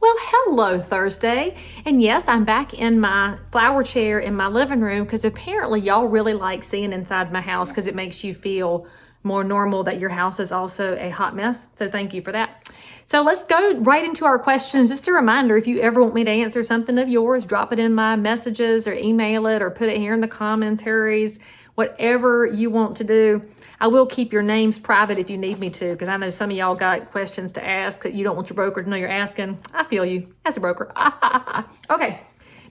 Well, hello, Thursday. And yes, I'm back in my flower chair in my living room because apparently y'all really like seeing inside my house because it makes you feel more normal that your house is also a hot mess. So thank you for that. So let's go right into our questions. Just a reminder, if you ever want me to answer something of yours, drop it in my messages or email it or put it here in the commentaries, whatever you want to do. I will keep your names private if you need me to, because I know some of y'all got questions to ask that you don't want your broker to know you're asking. I feel you as a broker. Okay,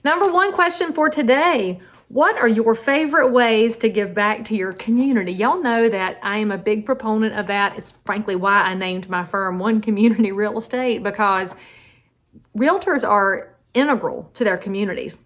number one question for today. What are your favorite ways to give back to your community? Y'all know that I am a big proponent of that. It's frankly why I named my firm One Community Real Estate, because realtors are integral to their communities.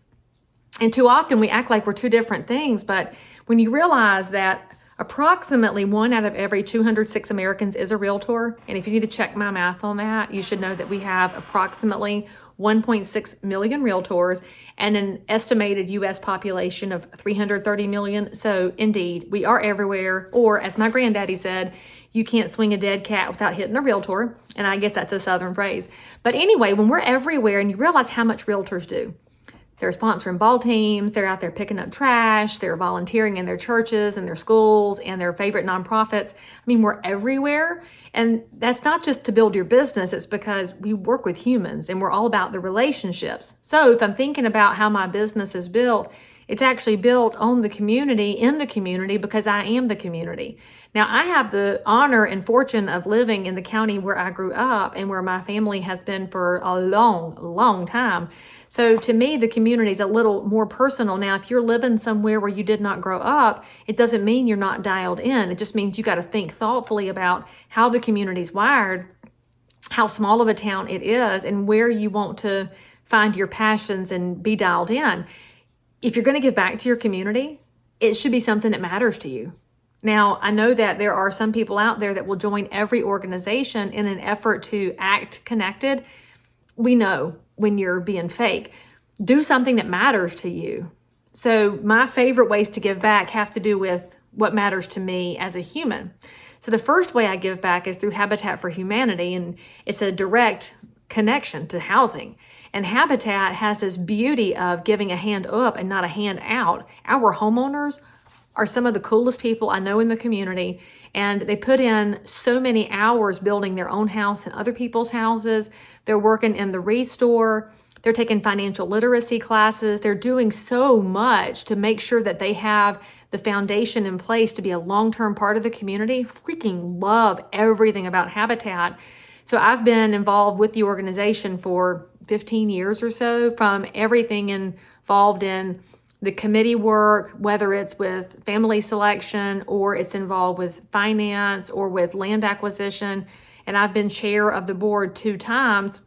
And too often we act like we're two different things, but when you realize that approximately 1 out of every 206 Americans is a realtor, and if you need to check my math on that, you should know that we have approximately 1.6 million realtors and an estimated U.S. population of 330 million. So indeed, we are everywhere, or as my granddaddy said, you can't swing a dead cat without hitting a realtor, and I guess that's a Southern phrase. But anyway, when we're everywhere and you realize how much realtors do, they're sponsoring ball teams, they're out there picking up trash, they're volunteering in their churches and their schools and their favorite nonprofits. I mean, we're everywhere. And that's not just to build your business, it's because we work with humans and we're all about the relationships. So if I'm thinking about how my business is built, it's actually built on the community, in the community, because I am the community. Now, I have the honor and fortune of living in the county where I grew up and where my family has been for a long, long time. So to me, the community is a little more personal. Now, if you're living somewhere where you did not grow up, it doesn't mean you're not dialed in. It just means you got to think thoughtfully about how the community's wired, how small of a town it is, and where you want to find your passions and be dialed in. If you're going to give back to your community, it should be something that matters to you. Now, I know that there are some people out there that will join every organization in an effort to act connected. We know when you're being fake. Do something that matters to you. So my favorite ways to give back have to do with what matters to me as a human. So the first way I give back is through Habitat for Humanity, and it's a direct connection to housing. And Habitat has this beauty of giving a hand up and not a hand out. Our homeowners are some of the coolest people I know in the community, and they put in so many hours building their own house and other people's houses. They're working in the restore. They're taking financial literacy classes. They're doing so much to make sure that they have the foundation in place to be a long-term part of the community. Freaking love everything about Habitat. So I've been involved with the organization for 15 years or so, from everything involved in the committee work, whether it's with family selection or it's involved with finance or with land acquisition. And I've been chair of the board 2 times.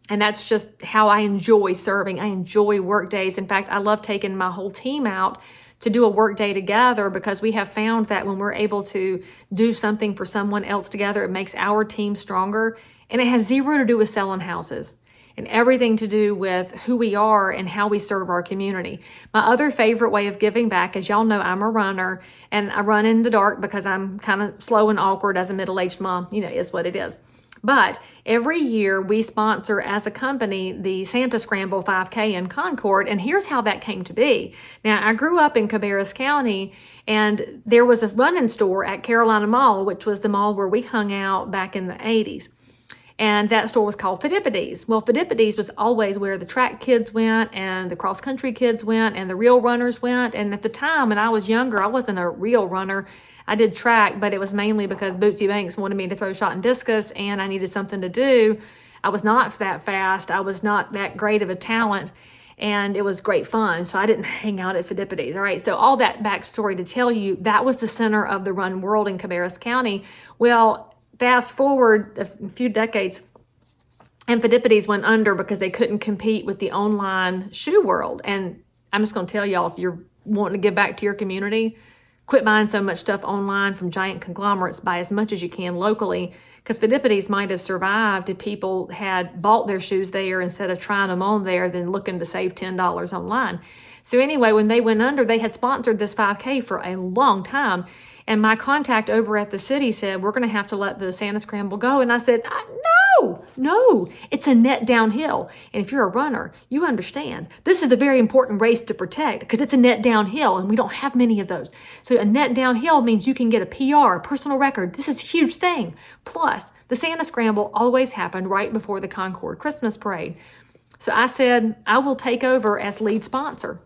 And that's just how I enjoy serving. I enjoy work days. In fact, I love taking my whole team out to do a work day together, because we have found that when we're able to do something for someone else together, it makes our team stronger. And it has zero to do with selling houses and everything to do with who we are and how we serve our community. My other favorite way of giving back, as y'all know, I'm a runner, and I run in the dark because I'm kind of slow and awkward as a middle-aged mom, is what it is. But every year we sponsor as a company the Santa Scramble 5K in Concord, and here's how that came to be. Now, I grew up in Cabarrus County, and there was a running store at Carolina Mall, which was the mall where we hung out back in the 80s. And that store was called Phidippides. Well, Phidippides was always where the track kids went and the cross-country kids went and the real runners went. And at the time, when I was younger, I wasn't a real runner. I did track, but it was mainly because Bootsy Banks wanted me to throw shot and discus, and I needed something to do. I was not that fast. I was not that great of a talent, and it was great fun. So I didn't hang out at Phidippides. All right, so all that backstory to tell you, that was the center of the run world in Cabarrus County. Well, fast forward a few decades, and Phidippides went under because they couldn't compete with the online shoe world. And I'm just going to tell y'all, if you're wanting to give back to your community, quit buying so much stuff online from giant conglomerates. Buy as much as you can locally, because Phidippides might have survived if people had bought their shoes there instead of trying them on there, then looking to save $10 online. So anyway, when they went under, they had sponsored this 5K for a long time. And my contact over at the city said, we're going to have to let the Santa Scramble go. And I said, no, No, it's a net downhill. And if you're a runner, you understand this is a very important race to protect because it's a net downhill and we don't have many of those. So a net downhill means you can get a PR, a personal record. This is a huge thing. Plus, the Santa Scramble always happened right before the Concord Christmas Parade. So I said, I will take over as lead sponsor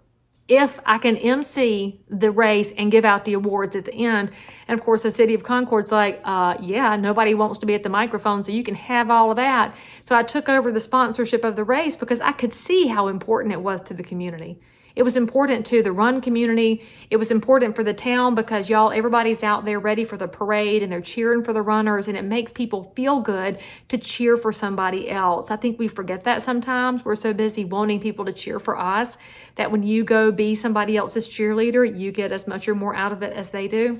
if I can MC the race and give out the awards at the end. And of course, the city of Concord's like, yeah, nobody wants to be at the microphone, so you can have all of that. So I took over the sponsorship of the race because I could see how important it was to the community. It was important to the run community. It was important for the town because y'all, everybody's out there ready for the parade and they're cheering for the runners, and it makes people feel good to cheer for somebody else. I think we forget that sometimes. We're so busy wanting people to cheer for us that when you go be somebody else's cheerleader, you get as much or more out of it as they do.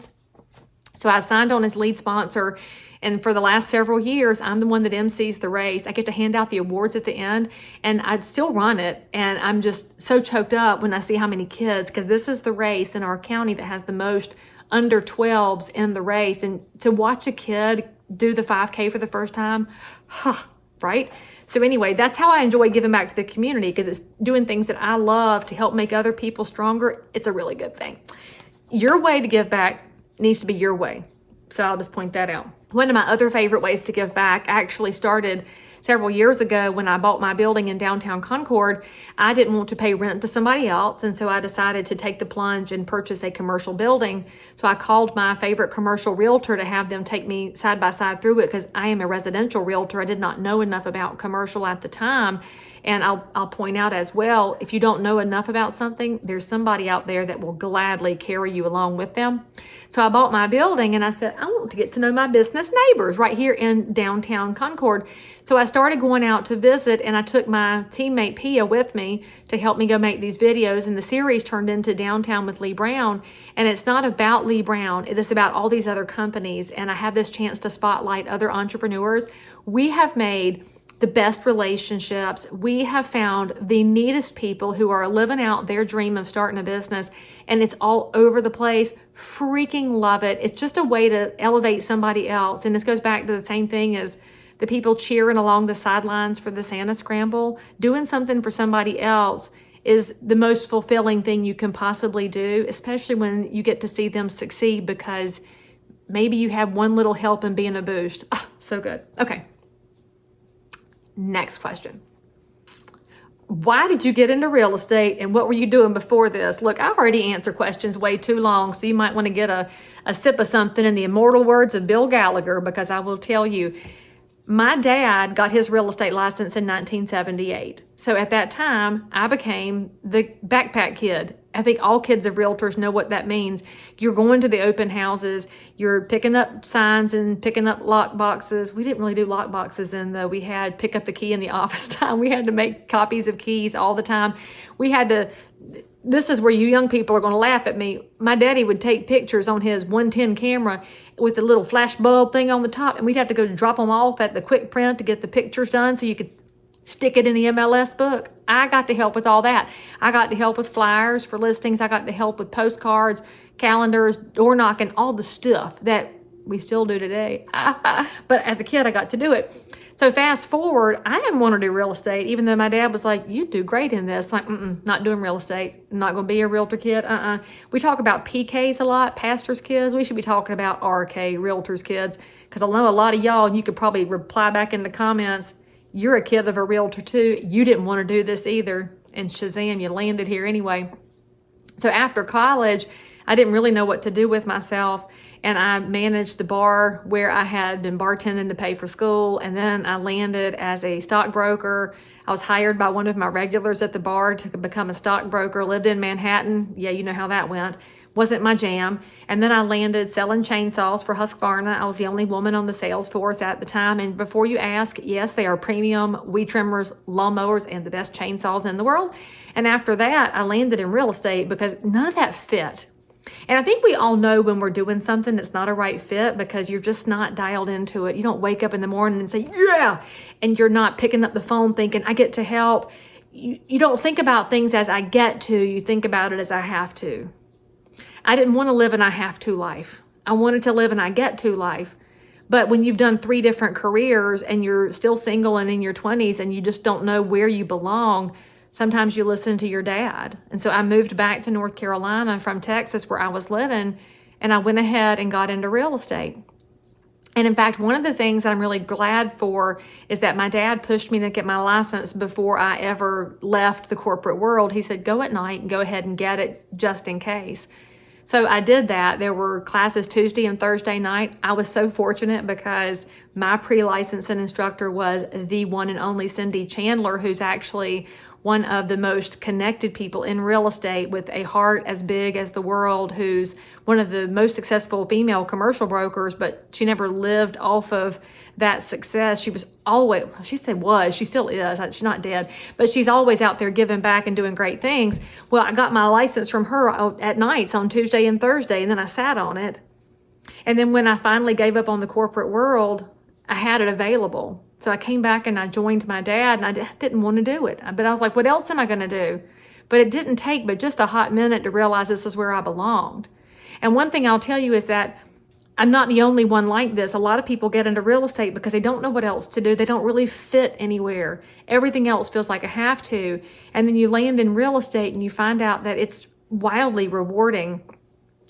So I signed on as lead sponsor. And for the last several years, I'm the one that MCs the race. I get to hand out the awards at the end, and I'd still run it. And I'm just so choked up when I see how many kids, because this is the race in our county that has the most under 12s in the race. And to watch a kid do the 5K for the first time, right? So anyway, that's how I enjoy giving back to the community, because it's doing things that I love to help make other people stronger. It's a really good thing. Your way to give back needs to be your way. So I'll just point that out. One of my other favorite ways to give back actually started several years ago when I bought my building in downtown Concord. I didn't want to pay rent to somebody else, and so I decided to take the plunge and purchase a commercial building. So I called my favorite commercial realtor to have them take me side by side through it, because I am a residential realtor. I did not know enough about commercial at the time. And I'll point out as well, if you don't know enough about something, there's somebody out there that will gladly carry you along with them. So I bought my building and I said, I want to get to know my business neighbors right here in downtown Concord. So I started going out to visit, and I took my teammate Pia with me to help me go make these videos. And the series turned into Downtown with Leigh Brown. And it's not about Leigh Brown. It is about all these other companies. And I have this chance to spotlight other entrepreneurs. We have made the best relationships. We have found the neatest people who are living out their dream of starting a business, and it's all over the place. Freaking love it. It's just a way to elevate somebody else. And this goes back to the same thing as the people cheering along the sidelines for the Santa Scramble. Doing something for somebody else is the most fulfilling thing you can possibly do, especially when you get to see them succeed, because maybe you have one little help in being a boost. Oh, so good. Okay. Next question. Why did you get into real estate, and what were you doing before this? Look, I already answer questions way too long, so you might want to get a sip of something in the immortal words of Bill Gallagher, because I will tell you, my dad got his real estate license in 1978. So at that time, I became the backpack kid. I think all kids of realtors know what that means. You're going to the open houses, you're picking up signs and picking up lock boxes. We didn't really do lock boxes then, though. We had pick up the key in the office time. We had to make copies of keys all the time. We had to, this is where you young people are going to laugh at me. My daddy would take pictures on his 110 camera with a little flash bulb thing on the top, and we'd have to go drop them off at the quick print to get the pictures done so you could stick it in the MLS book. I got to help with all that. I got to help with flyers for listings. I got to help with postcards, calendars, door knocking, all the stuff that we still do today. But as a kid, I got to do it. So fast forward, I didn't want to do real estate, even though my dad was like, you do great in this. Like, not doing real estate. I'm not going to be a realtor kid. We talk about PKs a lot, pastors' kids. We should be talking about RK, realtors' kids, because I know a lot of y'all, and you could probably reply back in the comments, you're a kid of a realtor too. You didn't want to do this either. And Shazam, you landed here anyway. So after college, I didn't really know what to do with myself. And I managed the bar where I had been bartending to pay for school. And then I landed as a stockbroker. I was hired by one of my regulars at the bar to become a stockbroker, lived in Manhattan. Yeah, you know how that went. Wasn't my jam. And then I landed selling chainsaws for Husqvarna. I was the only woman on the sales force at the time. And before you ask, yes, they are premium weed trimmers, lawnmowers, and the best chainsaws in the world. And after that, I landed in real estate because none of that fit. And I think we all know when we're doing something that's not a right fit, because you're just not dialed into it. You don't wake up in the morning and say, yeah, and you're not picking up the phone thinking, I get to help. You don't think about things as I get to, you think about it as I have to. I didn't want to live an I have to life. I wanted to live an I get to life. But when you've done 3 different careers and you're still single and in your 20s and you just don't know where you belong, sometimes you listen to your dad. And so I moved back to North Carolina from Texas where I was living, and I went ahead and got into real estate. And in fact, one of the things that I'm really glad for is that my dad pushed me to get my license before I ever left the corporate world. He said, go at night and go ahead and get it just in case. So I did that. There were classes Tuesday and Thursday night. I was so fortunate because my pre-licensing instructor was the one and only Cindy Chandler, who's actually one of the most connected people in real estate with a heart as big as the world, who's one of the most successful female commercial brokers, but she never lived off of that success. She was always, she still is, she's not dead, but she's always out there giving back and doing great things. Well, I got my license from her at nights on Tuesday and Thursday, and then I sat on it. And then when I finally gave up on the corporate world, I had it available. So I came back and I joined my dad, and I didn't want to do it. But I was like, what else am I going to do? But it didn't take but just a hot minute to realize this is where I belonged. And one thing I'll tell you is that I'm not the only one like this. A lot of people get into real estate because they don't know what else to do. They don't really fit anywhere. Everything else feels like a have to. And then you land in real estate and you find out that it's wildly rewarding.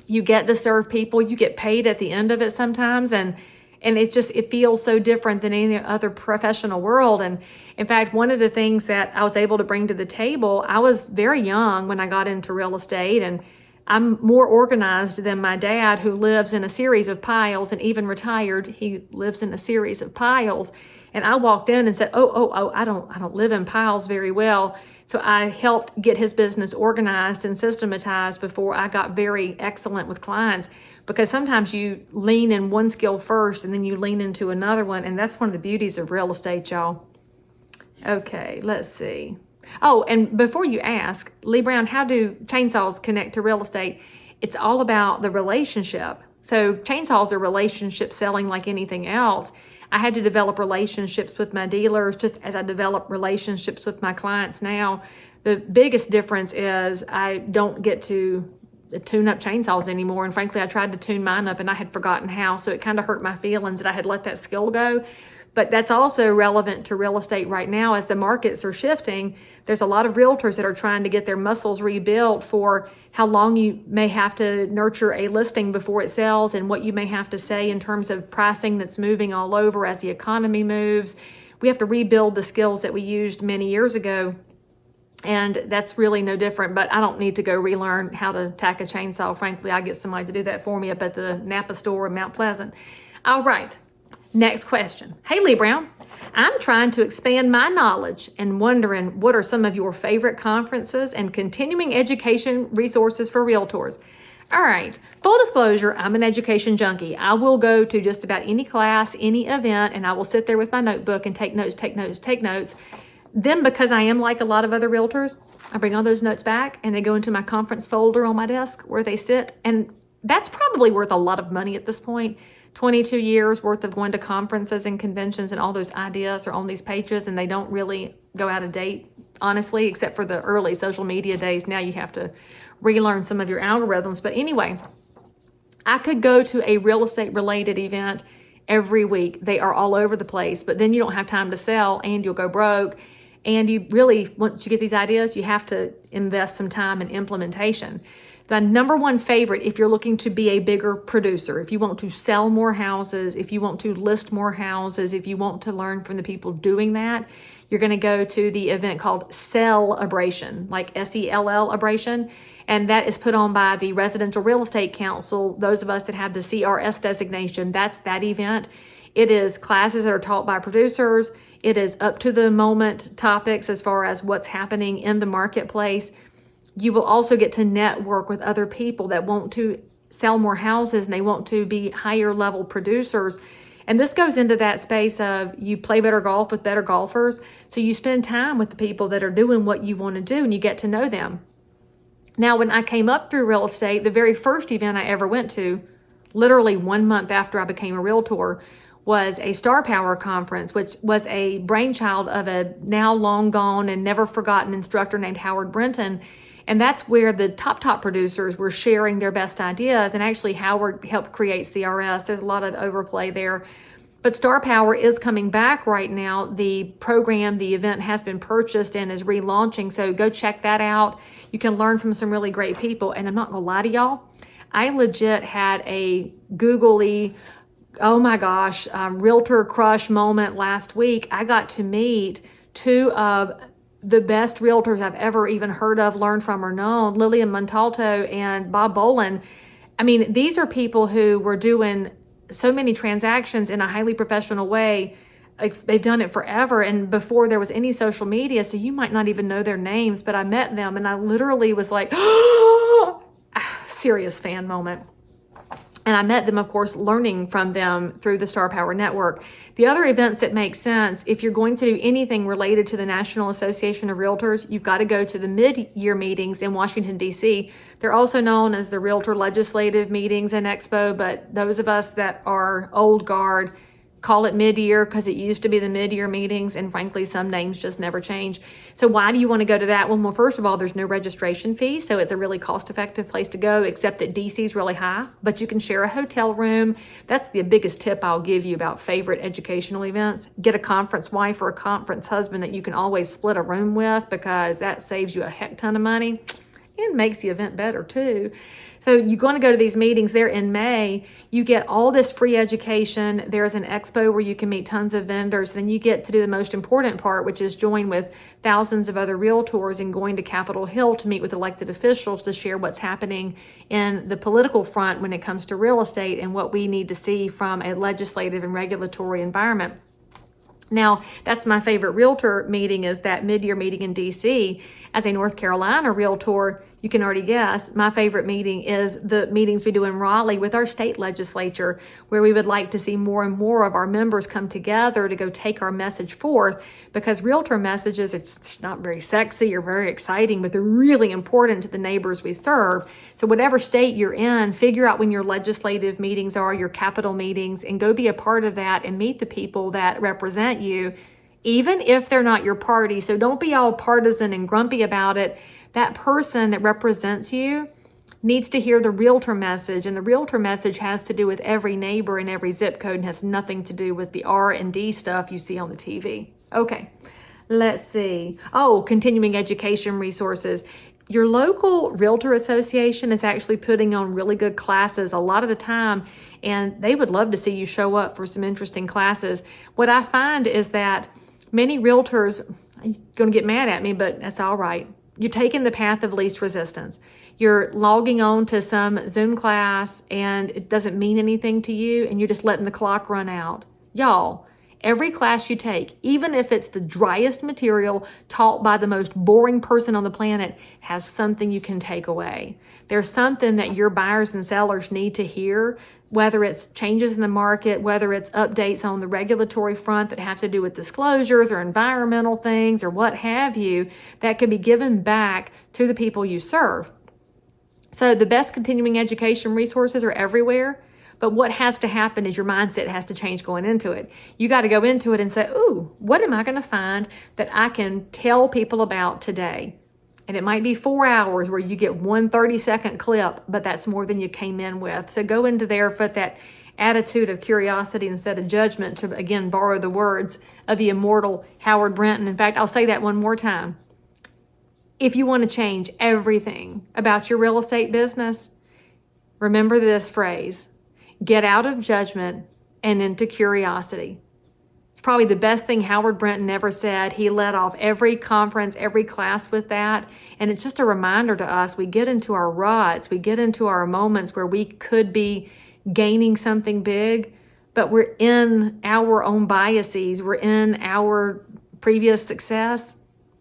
You get to serve people. You get paid at the end of it sometimes. And it feels so different than any other professional world. And in fact, one of the things that I was able to bring to the table, I was very young when I got into real estate, and I'm more organized than my dad, who lives in a series of piles, and even retired, he lives in a series of piles. And I walked in and said, I don't live in piles very well. So I helped get his business organized and systematized before I got very excellent with clients, because sometimes you lean in one skill first and then you lean into another one. And that's one of the beauties of real estate, y'all. Okay, let's see. Oh, and before you ask, Leigh Brown, how do chainsaws connect to real estate? It's all about the relationship. So chainsaws are relationship selling like anything else. I had to develop relationships with my dealers just as I develop relationships with my clients now. The biggest difference is I don't get to tune up chainsaws anymore. And frankly, I tried to tune mine up and I had forgotten how. So it kind of hurt my feelings that I had let that skill go. But that's also relevant to real estate right now as the markets are shifting. There's a lot of realtors that are trying to get their muscles rebuilt for how long you may have to nurture a listing before it sells, and what you may have to say in terms of pricing that's moving all over as the economy moves. We have to rebuild the skills that we used many years ago. And that's really no different, but I don't need to go relearn how to tack a chainsaw. Frankly, I get somebody to do that for me up at the Napa store in Mount Pleasant. All right, next question. Hey, Leigh Brown, I'm trying to expand my knowledge and wondering what are some of your favorite conferences and continuing education resources for realtors? All right, full disclosure, I'm an education junkie. I will go to just about any class, any event, and I will sit there with my notebook and take notes. Then, because I am like a lot of other realtors, I bring all those notes back and they go into my conference folder on my desk where they sit. And that's probably worth a lot of money at this point. 22 years worth of going to conferences and conventions, and all those ideas are on these pages, and they don't really go out of date, honestly, except for the early social media days. Now you have to relearn some of your algorithms. But anyway, I could go to a real estate related event every week. They are all over the place, but then you don't have time to sell and you'll go broke. And you really, once you get these ideas, you have to invest some time in implementation. The number one favorite, if you're looking to be a bigger producer, if you want to sell more houses, if you want to list more houses, if you want to learn from the people doing that, you're going to go to the event called Celebration, like SELL-abration. And that is put on by the Residential Real Estate Council. Those of us that have the CRS designation, that's that event. It is classes that are taught by producers. It is up to the moment topics as far as what's happening in the marketplace. You will also get to network with other people that want to sell more houses and they want to be higher level producers. And this goes into that space of you play better golf with better golfers. So you spend time with the people that are doing what you want to do and you get to know them. Now, when I came up through real estate, the very first event I ever went to, literally 1 month after I became a realtor, was a Star Power conference, which was a brainchild of a now long gone and never forgotten instructor named Howard Brinton. And that's where the top producers were sharing their best ideas. And actually Howard helped create CRS. There's a lot of overplay there. But Star Power is coming back right now. The program, the event has been purchased and is relaunching. So go check that out. You can learn from some really great people. And I'm not going to lie to y'all, I legit had a googly, oh my gosh, realtor crush moment last week. I got to meet two of the best realtors I've ever even heard of, learned from, or known, Lillian Montalto and Bob Bolin. I mean, these are people who were doing so many transactions in a highly professional way. Like, they've done it forever and before there was any social media, so you might not even know their names, but I met them and I literally was like, serious fan moment. And I met them, of course, learning from them through the Star Power Network. The other events that make sense, if you're going to do anything related to the National Association of Realtors, you've got to go to the mid-year meetings in Washington, D.C. They're also known as the Realtor Legislative Meetings and Expo, but those of us that are old guard call it mid-year because it used to be the mid-year meetings, and frankly, some names just never change. So why do you want to go to that one? Well, first of all, there's no registration fee, so it's a really cost-effective place to go, except that DC is really high, but you can share a hotel room. That's the biggest tip I'll give you about favorite educational events. Get a conference wife or a conference husband that you can always split a room with, because that saves you a heck ton of money and makes the event better too. So you're going to go to these meetings there in May. You get all this free education. There's an expo where you can meet tons of vendors. Then you get to do the most important part, which is join with thousands of other realtors and going to Capitol Hill to meet with elected officials to share what's happening in the political front when it comes to real estate and what we need to see from a legislative and regulatory environment. Now, that's my favorite realtor meeting, is that mid-year meeting in DC. As a North Carolina realtor, you can already guess, my favorite meeting is the meetings we do in Raleigh with our state legislature, where we would like to see more and more of our members come together to go take our message forth, because realtor messages, it's not very sexy or very exciting, but they're really important to the neighbors we serve. So whatever state you're in, figure out when your legislative meetings are, your capital meetings, and go be a part of that and meet the people that represent you, even if they're not your party. So don't be all partisan and grumpy about it. That person that represents you needs to hear the realtor message, and the realtor message has to do with every neighbor and every zip code and has nothing to do with the R&D stuff you see on the TV. Okay, let's see. Oh, continuing education resources. Your local realtor association is actually putting on really good classes a lot of the time, and they would love to see you show up for some interesting classes. What I find is that many realtors are going to get mad at me, but that's all right. You're taking the path of least resistance. You're logging on to some Zoom class and it doesn't mean anything to you, and you're just letting the clock run out. Y'all, every class you take, even if it's the driest material taught by the most boring person on the planet, has something you can take away. There's something that your buyers and sellers need to hear, whether it's changes in the market, whether it's updates on the regulatory front that have to do with disclosures or environmental things or what have you, that can be given back to the people you serve. So the best continuing education resources are everywhere, but what has to happen is your mindset has to change going into it. You got to go into it and say, ooh, what am I going to find that I can tell people about today? And it might be 4 hours where you get one 30-second clip, but that's more than you came in with. So go into there with that attitude of curiosity instead of judgment, to, again, borrow the words of the immortal Howard Brinton. In fact, I'll say that one more time. If you want to change everything about your real estate business, remember this phrase: get out of judgment and into curiosity. It's probably the best thing Howard Brinton ever said. He led off every conference, every class with that. And it's just a reminder to us, we get into our ruts, we get into our moments where we could be gaining something big, but we're in our own biases, we're in our previous success.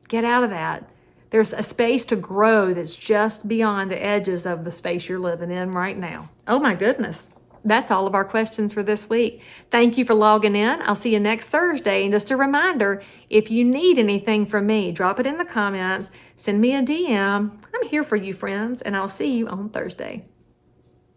Get out of that. There's a space to grow that's just beyond the edges of the space you're living in right now. Oh my goodness. That's all of our questions for this week. Thank you for logging in. I'll see you next Thursday. And just a reminder, if you need anything from me, drop it in the comments, send me a DM. I'm here for you, friends, and I'll see you on Thursday.